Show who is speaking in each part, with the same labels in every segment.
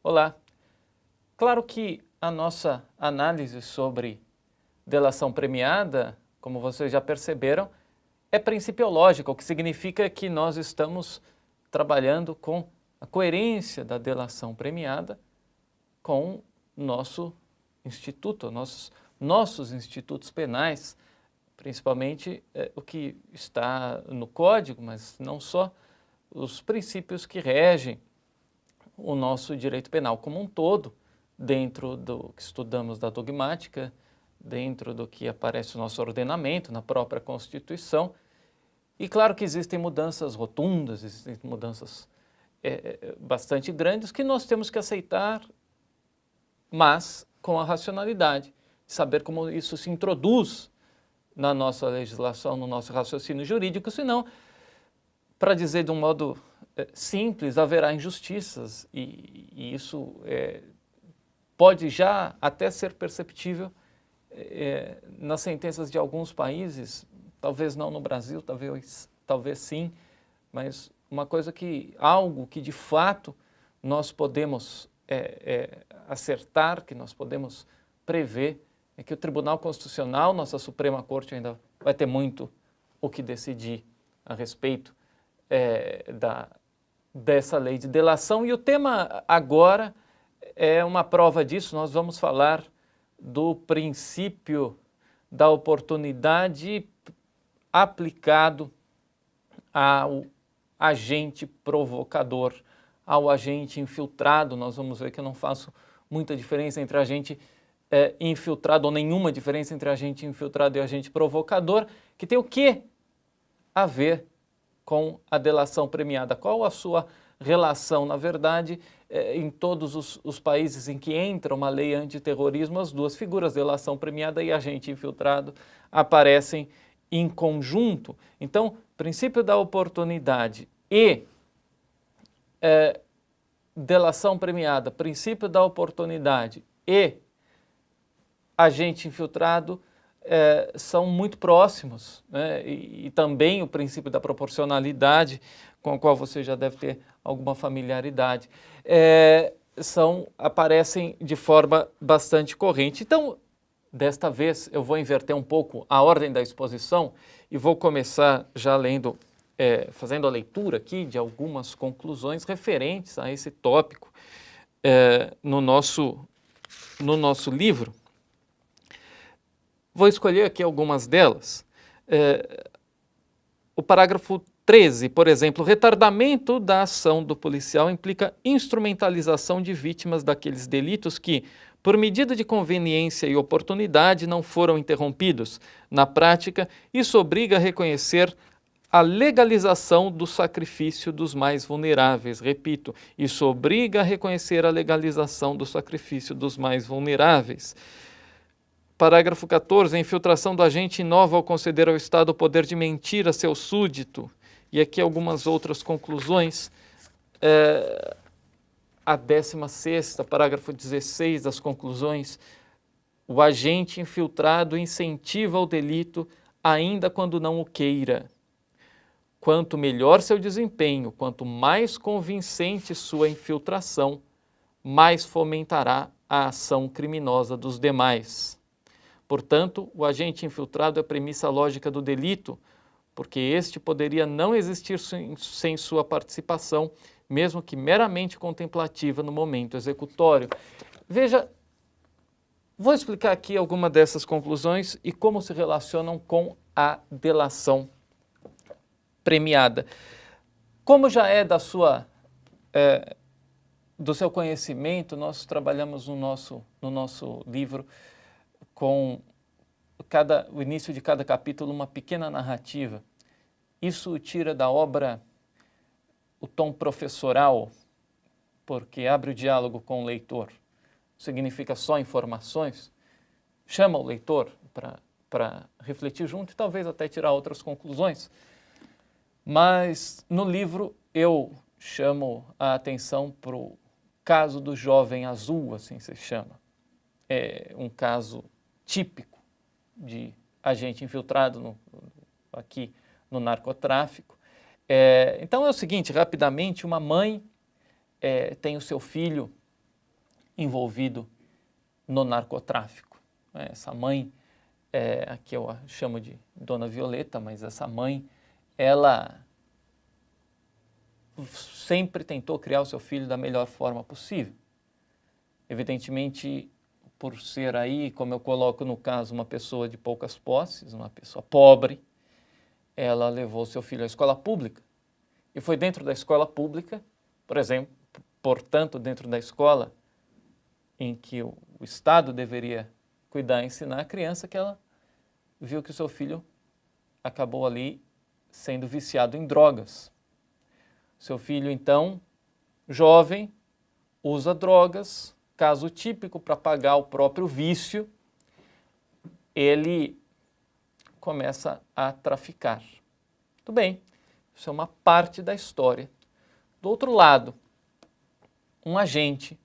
Speaker 1: Olá. Claro que a nossa análise sobre delação premiada, como vocês já perceberam, é principiológica, o que significa que nós estamos trabalhando com a coerência da delação premiada com o nosso instituto, nossos institutos penais, principalmente o que está no Código, mas não só, os princípios que regem o nosso direito penal como um todo, dentro do que estudamos da dogmática, dentro do que aparece no nosso ordenamento, na própria Constituição. E claro que existem mudanças rotundas, existem mudanças bastante grandes que nós temos que aceitar, mas com a racionalidade, saber como isso se introduz na nossa legislação, no nosso raciocínio jurídico, senão, para dizer de um modo simples, haverá injustiças e isso pode já até ser perceptível nas sentenças de alguns países, talvez não no Brasil, talvez sim, mas algo que de fato nós podemos acertar, que nós podemos prever, é que o Tribunal Constitucional, nossa Suprema Corte, ainda vai ter muito o que decidir a respeito dessa lei de delação. E o tema agora é uma prova disso. Nós vamos falar do princípio da oportunidade aplicado ao agente provocador, ao agente infiltrado. Nós vamos ver que eu não faço muita diferença entre agente infiltrado, ou nenhuma diferença entre agente infiltrado e agente provocador, que tem o que a ver com a delação premiada. Qual a sua relação? Na verdade, em todos os países em que entra uma lei antiterrorismo, as duas figuras, delação premiada e agente infiltrado, aparecem em conjunto. Então, princípio da oportunidade e delação premiada, princípio da oportunidade e agente infiltrado são muito próximos, né? E também o princípio da proporcionalidade, com o qual você já deve ter alguma familiaridade, aparecem de forma bastante corrente. Então, desta vez, eu vou inverter um pouco a ordem da exposição e vou começar já fazendo a leitura aqui de algumas conclusões referentes a esse tópico no nosso livro. Vou escolher aqui algumas delas. O parágrafo 13, por exemplo, retardamento da ação do policial implica instrumentalização de vítimas daqueles delitos que, por medida de conveniência e oportunidade, não foram interrompidos. Na prática, isso obriga a reconhecer a legalização do sacrifício dos mais vulneráveis. Repito, isso obriga a reconhecer a legalização do sacrifício dos mais vulneráveis. Parágrafo 14, a infiltração do agente inova ao conceder ao Estado o poder de mentir a seu súdito. E aqui algumas outras conclusões. A 16ª, parágrafo 16 das conclusões, o agente infiltrado incentiva o delito ainda quando não o queira. Quanto melhor seu desempenho, quanto mais convincente sua infiltração, mais fomentará a ação criminosa dos demais. Portanto, o agente infiltrado é a premissa lógica do delito, porque este poderia não existir sem sua participação, mesmo que meramente contemplativa no momento executório. Veja, vou explicar aqui alguma dessas conclusões e como se relacionam com a delação premiada. Como já é do seu conhecimento, nós trabalhamos no nosso livro com o início de cada capítulo uma pequena narrativa. Isso tira da obra o tom professoral, porque abre o diálogo com o leitor. Significa só informações, chama o leitor para refletir junto e talvez até tirar outras conclusões. Mas no livro eu chamo a atenção para o caso do jovem azul, assim se chama. É um caso típico de agente infiltrado aqui no narcotráfico. Então é o seguinte, rapidamente, uma mãe tem o seu filho envolvido no narcotráfico. Essa mãe, aqui eu a chamo de Dona Violeta, mas essa mãe, ela sempre tentou criar o seu filho da melhor forma possível. Evidentemente, por ser aí, como eu coloco no caso, uma pessoa de poucas posses, uma pessoa pobre, ela levou seu filho à escola pública. E foi dentro da escola pública, por exemplo, portanto, dentro da escola em que o Estado deveria cuidar e ensinar a criança, que ela viu que o seu filho acabou ali sendo viciado em drogas. Seu filho, então, jovem, usa drogas, caso típico para pagar o próprio vício, ele começa a traficar. Tudo bem, isso é uma parte da história. Do outro lado, um agente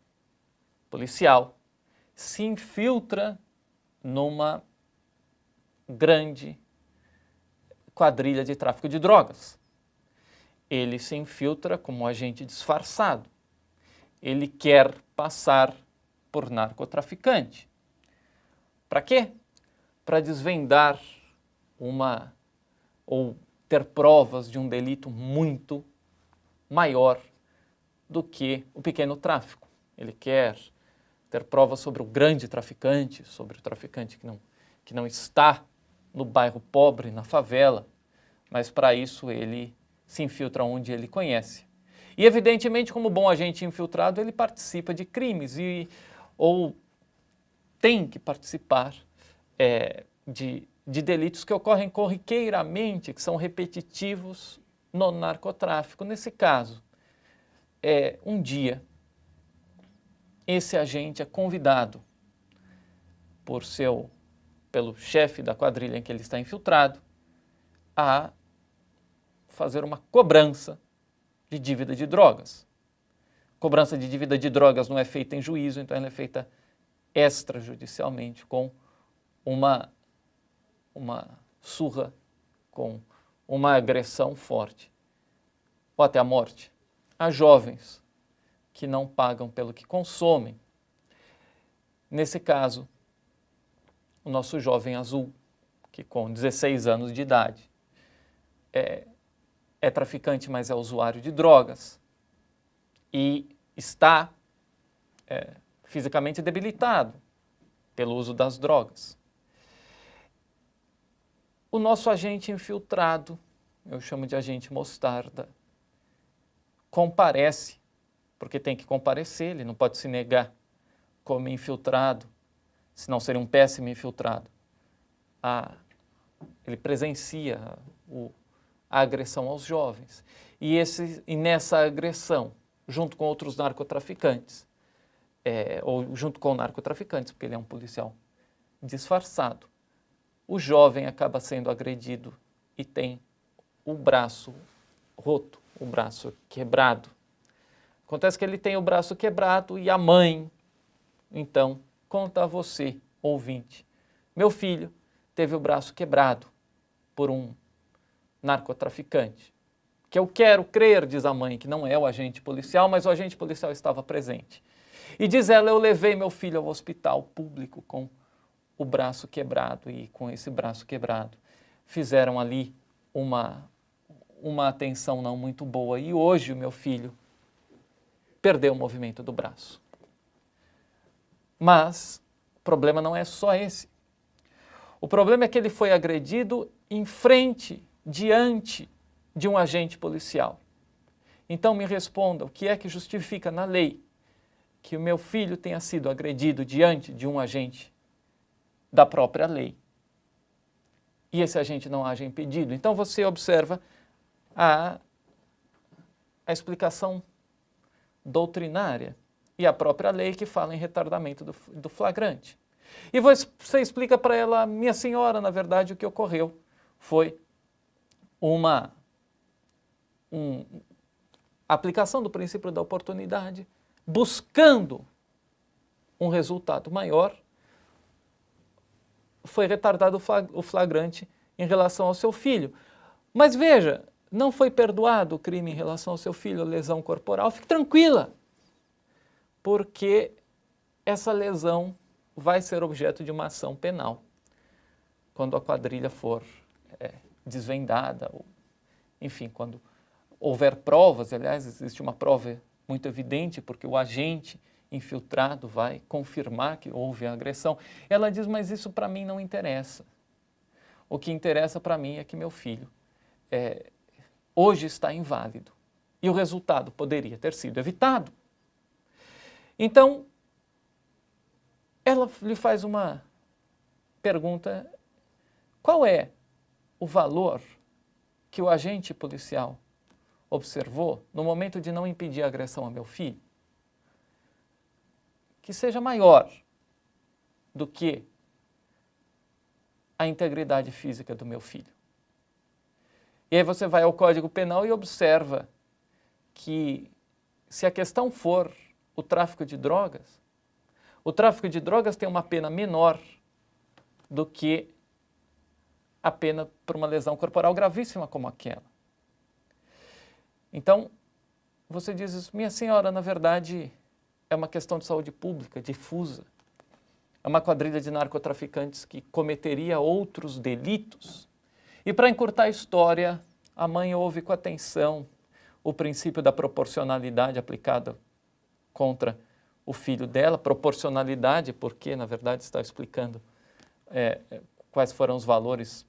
Speaker 1: policial se infiltra numa grande quadrilha de tráfico de drogas. Ele se infiltra como agente disfarçado. Ele quer passar por narcotraficante. Para quê? Para desvendar ou ter provas de um delito muito maior do que o pequeno tráfico. Ele quer ter provas sobre o grande traficante, sobre o traficante que não está no bairro pobre, na favela, mas para isso ele se infiltra onde ele conhece. E evidentemente, como bom agente infiltrado, ele participa de crimes ou tem que participar de delitos que ocorrem corriqueiramente, que são repetitivos no narcotráfico. Nesse caso, um dia, esse agente é convidado pelo chefe da quadrilha em que ele está infiltrado a fazer uma cobrança de dívida de drogas. Cobrança de dívida de drogas não é feita em juízo, então ela é feita extrajudicialmente com uma surra, com uma agressão forte, ou até a morte, a jovens que não pagam pelo que consomem. Nesse caso, o nosso jovem azul, que com 16 anos de idade é traficante, mas é usuário de drogas e está fisicamente debilitado pelo uso das drogas. O nosso agente infiltrado, eu chamo de agente mostarda, comparece, porque tem que comparecer, ele não pode se negar como infiltrado, senão seria um péssimo infiltrado. Ele presencia a agressão aos jovens. E nessa agressão, junto com outros narcotraficantes, ou junto com narcotraficantes, porque ele é um policial disfarçado, o jovem acaba sendo agredido e tem o braço roto, o braço quebrado. Acontece que ele tem o braço quebrado e a mãe, então, conta a você, ouvinte, meu filho teve o braço quebrado por um narcotraficante. Que eu quero crer, diz a mãe, que não é o agente policial, mas o agente policial estava presente. E diz ela, eu levei meu filho ao hospital público com o braço quebrado, e com esse braço quebrado fizeram ali uma atenção não muito boa, e hoje o meu filho perdeu o movimento do braço. Mas o problema não é só esse. O problema é que ele foi agredido em frente, diante de um agente policial. Então me responda, o que é que justifica na lei que o meu filho tenha sido agredido diante de um agente da própria lei e esse agente não haja impedido? Então você observa a explicação doutrinária e a própria lei que fala em retardamento do flagrante. E você explica para ela, minha senhora, na verdade o que ocorreu foi uma aplicação do princípio da oportunidade, buscando um resultado maior, foi retardado o flagrante em relação ao seu filho. Mas veja, não foi perdoado o crime em relação ao seu filho, a lesão corporal, fique tranquila, porque essa lesão vai ser objeto de uma ação penal, quando a quadrilha for desvendada, ou, enfim, quando houver provas. Aliás, existe uma prova muito evidente, porque o agente infiltrado vai confirmar que houve a agressão. Ela diz, mas isso para mim não interessa. O que interessa para mim é que meu filho hoje está inválido. E o resultado poderia ter sido evitado. Então, ela lhe faz uma pergunta: qual é o valor que o agente policial observou no momento de não impedir a agressão a meu filho, que seja maior do que a integridade física do meu filho? E aí você vai ao Código Penal e observa que, se a questão for o tráfico de drogas tem uma pena menor do que a pena por uma lesão corporal gravíssima como aquela. Então, você diz, minha senhora, na verdade, é uma questão de saúde pública, difusa. É uma quadrilha de narcotraficantes que cometeria outros delitos. E para encurtar a história, a mãe ouve com atenção o princípio da proporcionalidade aplicado contra o filho dela, proporcionalidade porque, na verdade, está explicando quais foram os valores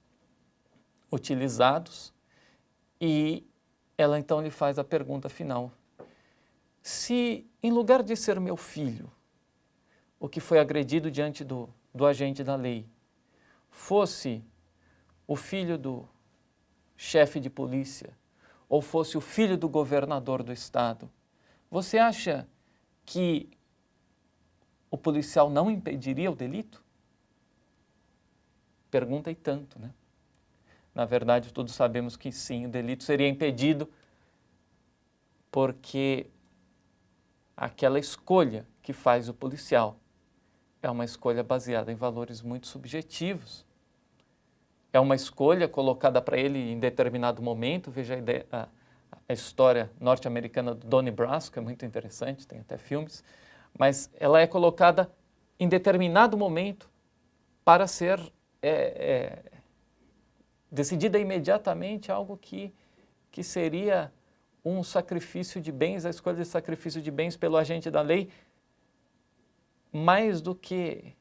Speaker 1: utilizados, e ela então lhe faz a pergunta final: se, em lugar de ser meu filho, o que foi agredido diante do agente da lei, fosse o filho do chefe de polícia, ou fosse o filho do governador do estado, você acha que o policial não impediria o delito? Pergunta e tanto, né? Na verdade, todos sabemos que sim, o delito seria impedido, porque aquela escolha que faz o policial é uma escolha baseada em valores muito subjetivos. É uma escolha colocada para ele em determinado momento. Veja a história norte-americana do Donnie Brasco, é muito interessante, tem até filmes, mas ela é colocada em determinado momento para ser decidida imediatamente, algo que seria um sacrifício de bens, a escolha de sacrifício de bens pelo agente da lei, mais do que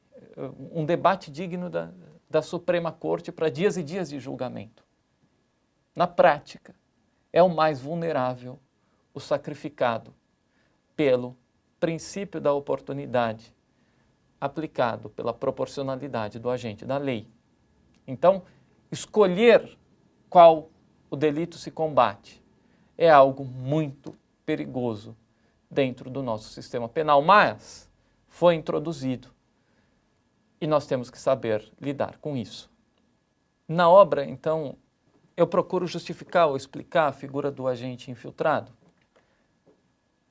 Speaker 1: um debate digno da Suprema Corte para dias e dias de julgamento. Na prática, é o mais vulnerável, o sacrificado pelo princípio da oportunidade, aplicado pela proporcionalidade do agente da lei. Então, escolher qual o delito se combate é algo muito perigoso dentro do nosso sistema penal, mas foi introduzido e nós temos que saber lidar com isso. Na obra, então, eu procuro justificar ou explicar a figura do agente infiltrado,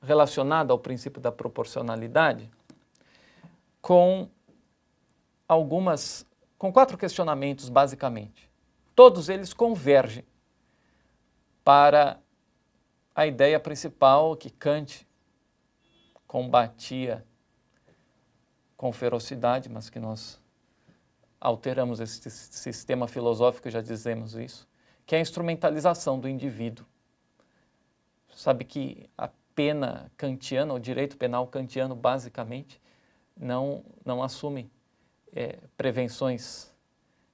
Speaker 1: relacionada ao princípio da proporcionalidade, com 4 questionamentos, basicamente. Todos eles convergem para a ideia principal que Kant combatia com ferocidade, mas que nós alteramos esse sistema filosófico, já dizemos isso, que é a instrumentalização do indivíduo. Sabe que a pena kantiana, o direito penal kantiano, basicamente, não assume prevenções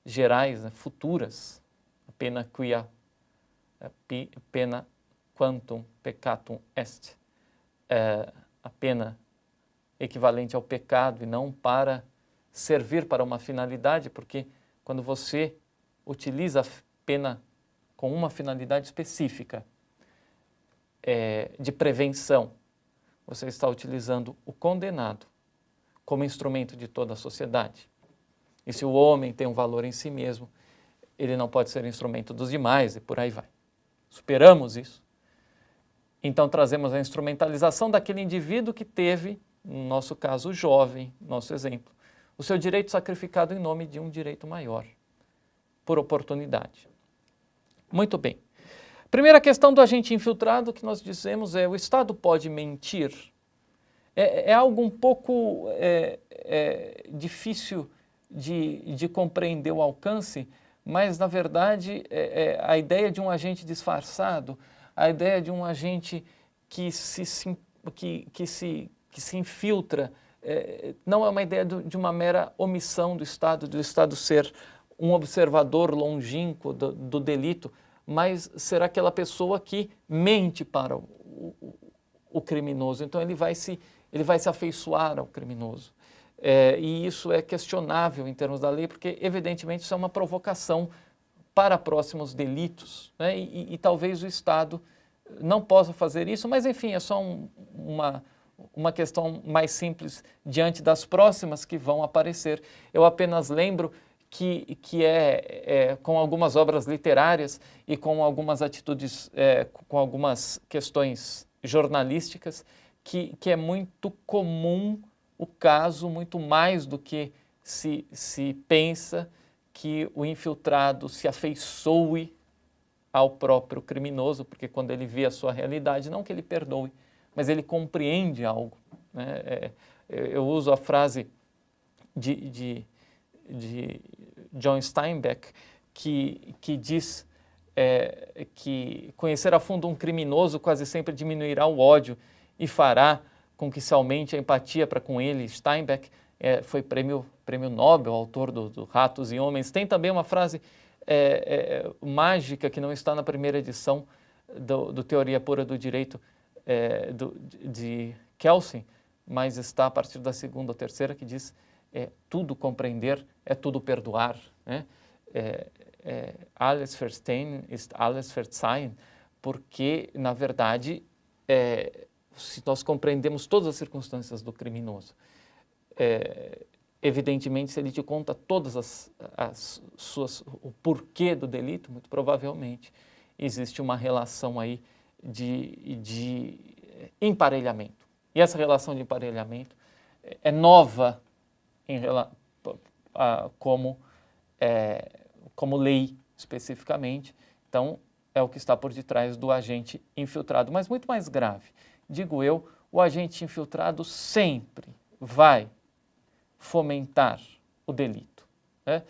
Speaker 1: gerais, né, futuras. A pena quia, pena quantum peccatum est, a pena equivalente ao pecado, e não para servir para uma finalidade, porque quando você utiliza a pena com uma finalidade específica de prevenção, você está utilizando o condenado como instrumento de toda a sociedade. E se o homem tem um valor em si mesmo, ele não pode ser instrumento dos demais, e por aí vai. Superamos isso. Então trazemos a instrumentalização daquele indivíduo que teve, no nosso caso, o jovem, nosso exemplo, o seu direito sacrificado em nome de um direito maior, por oportunidade. Muito bem. Primeira questão do agente infiltrado que nós dizemos é: o Estado pode mentir? É algo um pouco difícil de compreender o alcance, mas, na verdade, a ideia de um agente disfarçado, a ideia de um agente que se infiltra, não é uma ideia de uma mera omissão do Estado ser um observador longínquo do delito, mas será aquela pessoa que mente para o criminoso. Então ele vai se afeiçoar ao criminoso. E isso é questionável em termos da lei, porque evidentemente isso é uma provocação para próximos delitos, né? E talvez o Estado não possa fazer isso, mas enfim, é só uma questão mais simples diante das próximas que vão aparecer. Eu apenas lembro que com algumas obras literárias e com algumas atitudes, com algumas questões jornalísticas, que é muito comum o caso, muito mais do que se pensa, que o infiltrado se afeiçoe ao próprio criminoso, porque quando ele vê a sua realidade, não que ele perdoe, mas ele compreende algo, né? Eu uso a frase de John Steinbeck, que diz que conhecer a fundo um criminoso quase sempre diminuirá o ódio e fará com que se aumente a empatia para com ele. Steinbeck foi prêmio Nobel, autor do Ratos e Homens. Tem também uma frase mágica que não está na primeira edição do Teoria Pura do Direito de Kelsen, mas está a partir da segunda ou terceira, que diz: tudo compreender é tudo perdoar, né? Alles verstehen ist alles verzeihen, porque, na verdade, se nós compreendemos todas as circunstâncias do criminoso, evidentemente, se ele te conta todas o porquê do delito, muito provavelmente existe uma relação aí de emparelhamento. E essa relação de emparelhamento é nova como lei, especificamente. Então, é o que está por detrás do agente infiltrado. Mas muito mais grave, digo eu, o agente infiltrado sempre vai fomentar o delito, né?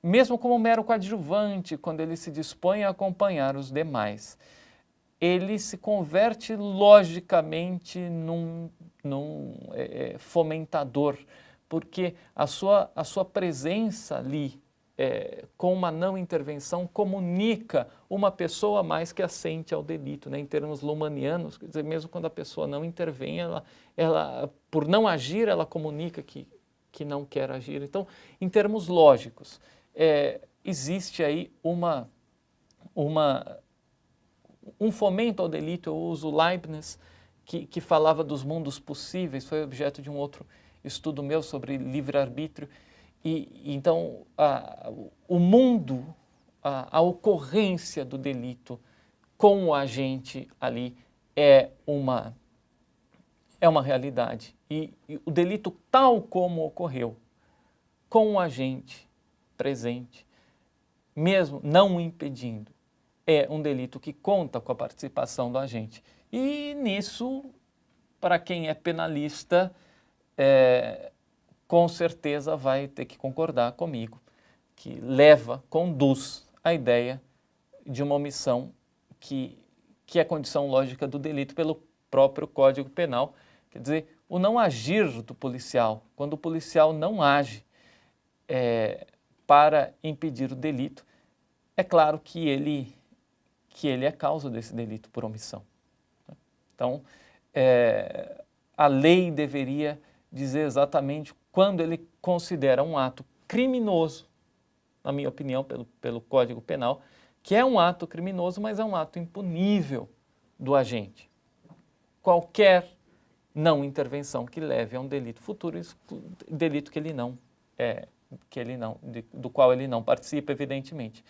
Speaker 1: Mesmo como mero coadjuvante, quando ele se dispõe a acompanhar os demais, ele se converte logicamente num fomentador, porque a sua presença ali, com uma não intervenção, comunica uma pessoa a mais que assente ao delito, né? Em termos lumanianos, quer dizer, mesmo quando a pessoa não intervém, ela por não agir, ela comunica que não quer agir. Então, em termos lógicos, existe aí um fomento ao delito. Eu uso Leibniz, que falava dos mundos possíveis, foi objeto de um outro estudo meu sobre livre-arbítrio. Então, o mundo, a ocorrência do delito com o agente ali é uma realidade. E o delito tal como ocorreu, com o agente presente, mesmo não o impedindo, é um delito que conta com a participação do agente. E nisso, para quem é penalista, com certeza vai ter que concordar comigo, que conduz à ideia de uma omissão que é condição lógica do delito pelo próprio Código Penal. Quer dizer, o não agir do policial, quando o policial não age para impedir o delito, é claro que ele é causa desse delito por omissão. Então, a lei deveria dizer exatamente quando ele considera um ato criminoso, na minha opinião, pelo Código Penal, que é um ato criminoso, mas é um ato impunível do agente. Qualquer não intervenção que leve a um delito futuro, delito do qual ele não participa, evidentemente.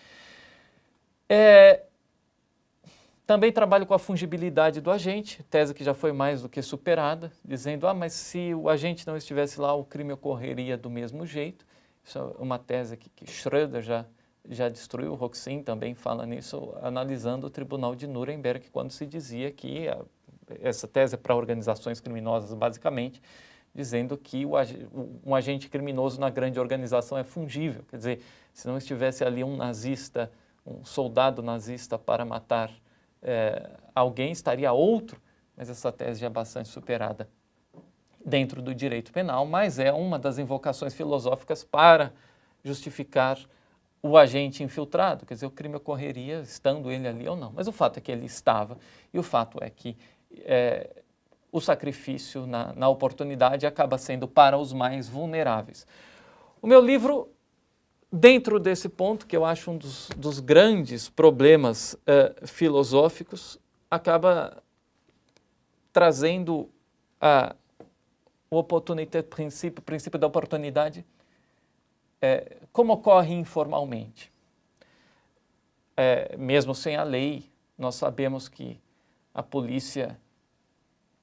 Speaker 1: Também trabalho com a fungibilidade do agente, tese que já foi mais do que superada, dizendo, mas se o agente não estivesse lá, o crime ocorreria do mesmo jeito. Isso é uma tese que Schröder já destruiu, Roxin também fala nisso, analisando o Tribunal de Nuremberg, quando se dizia que essa tese é para organizações criminosas, basicamente, dizendo que um agente criminoso na grande organização é fungível. Quer dizer, se não estivesse ali um nazista, um soldado nazista para matar alguém, estaria outro, mas essa tese já é bastante superada dentro do direito penal, mas é uma das invocações filosóficas para justificar o agente infiltrado. Quer dizer, o crime ocorreria estando ele ali ou não, mas o fato é que ele estava, e o fato é que o sacrifício na oportunidade acaba sendo para os mais vulneráveis. O meu livro, dentro desse ponto, que eu acho um dos grandes problemas filosóficos, acaba trazendo o o princípio da oportunidade, como ocorre informalmente. Mesmo sem a lei, nós sabemos que a polícia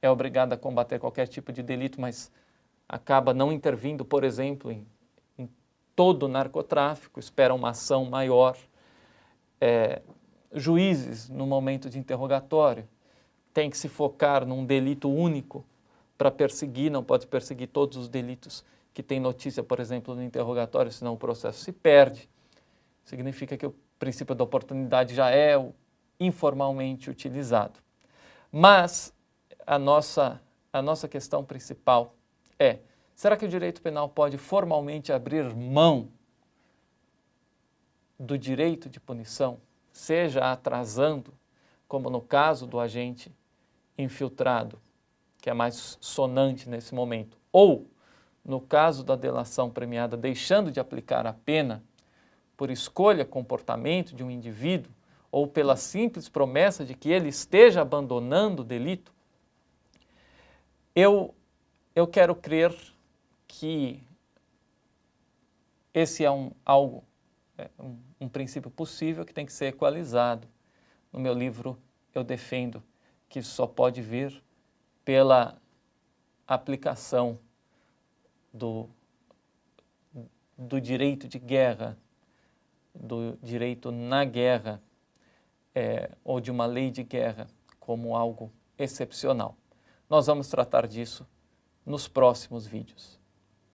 Speaker 1: é obrigada a combater qualquer tipo de delito, mas acaba não intervindo, por exemplo, em todo o narcotráfico, espera uma ação maior. Juízes, no momento de interrogatório, têm que se focar num delito único para perseguir, não pode perseguir todos os delitos que tem notícia, por exemplo, no interrogatório, senão o processo se perde. Significa que o princípio da oportunidade já é informalmente utilizado. Mas a nossa questão principal é: será que o direito penal pode formalmente abrir mão do direito de punição, seja atrasando, como no caso do agente infiltrado, que é mais sonante nesse momento, ou, no caso da delação premiada, deixando de aplicar a pena por escolha, comportamento de um indivíduo, ou pela simples promessa de que ele esteja abandonando o delito? Eu quero crer que esse é um princípio possível que tem que ser equalizado. No meu livro, eu defendo que isso só pode vir pela aplicação do direito de guerra, do direito na guerra, ou de uma lei de guerra como algo excepcional. Nós vamos tratar disso nos próximos vídeos.